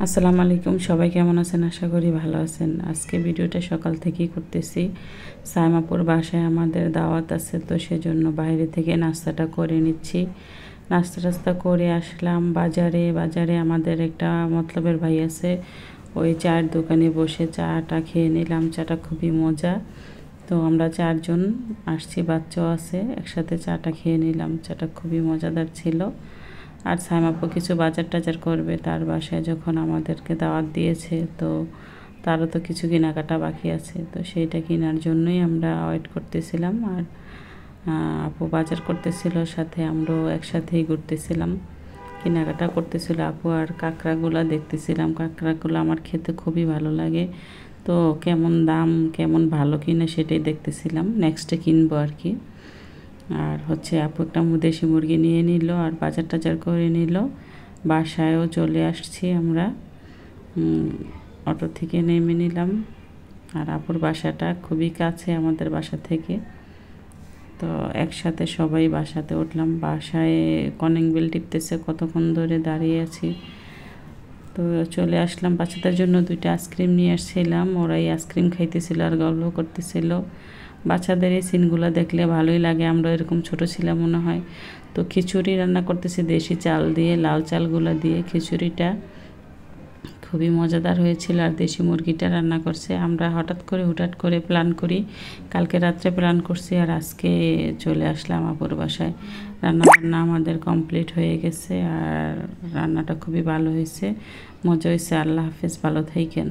আসসালামু আলাইকুম, সবাই কেমন আছেন? আশা করি ভালো আছেন। আজকে ভিডিওটা সকাল থেকেই করতেছি। সাইমাপুর বাসায় আমাদের দাওয়াত আছে, তো সেজন্য বাইরে থেকে নাস্তাটা করে নিচ্ছি। নাস্তা করে আসলাম বাজারে আমাদের একটা মতলবের ভাই আছে, ওই চায়ের দোকানে বসে চাটা খেয়ে নিলাম। চাটা খুবই মজা। তো আমরা 4 জন আসছি, বাচ্চাও আছে, একসাথে চাটা খেয়ে নিলাম। চাটা খুবই মজাদার ছিল। আর সাইমাপু কিছু বাজার টাজার করবে, তার বাসায় যখন আমাদেরকে দাওয়াত দিয়েছে, তো তারও তো কিছু কেনাকাটা বাকি আছে, তো সেইটা কেনার জন্যই আমরা ওয়েট করতেছিলাম। আর আপু বাজার করতেছিল, সাথে আমরাও একসাথেই ঘুরতেছিলাম, কেনাকাটা করতেছিল। আপু আর কাঁকড়াগুলা দেখতেছিলাম। কাঁকড়াগুলো আমার খেতে খুবই ভালো লাগে, তো কেমন দাম, কেমন ভালো কিনা সেটাই দেখতেছিলাম। নেক্সটে কিনবো আর কি। আর হচ্ছে আপু একটা দেশি মুরগি নিয়ে নিল আর বাজার টাজার করে নিল। বাসায়ও চলে আসছি আমরা, অটো থেকে নেমে নিলাম। আর আপুর বাসাটা খুবই কাছে আমাদের বাসা থেকে, তো একসাথে সবাই বাসাতে উঠলাম। বাসায় কলিং বেল টিপতেছে, কতক্ষণ ধরে দাঁড়িয়ে আছি। তো চলে আসলাম। বাচ্চাদের জন্য 2টা আইসক্রিম নিয়ে আসছিলাম, ওরাই আইসক্রিম খাইতেছিল আর গল্প করতেছিল। বাচ্চাদের এই সিনগুলো দেখলে ভালোই লাগে, আমরা এরকম ছোট ছিলাম মনে হয়। তো খিচুড়ি রান্না করতেছি দেশি চাল দিয়ে, লাল চালগুলো দিয়ে খিচুড়িটা খুবই মজাদার হয়েছিল। আর দেশি মুরগিটা রান্না করছে। আমরা হুটহাট করে প্ল্যান করি, কালকে রাত্রে প্ল্যান করছি আর আজকে চলে আসলাম আপুর বাসায়। রান্না আমাদের কমপ্লিট হয়ে গেছে আর রান্নাটা খুবই ভালো হয়েছে, মজা হয়েছে। আল্লাহ হাফেজ, ভালো থাকেন।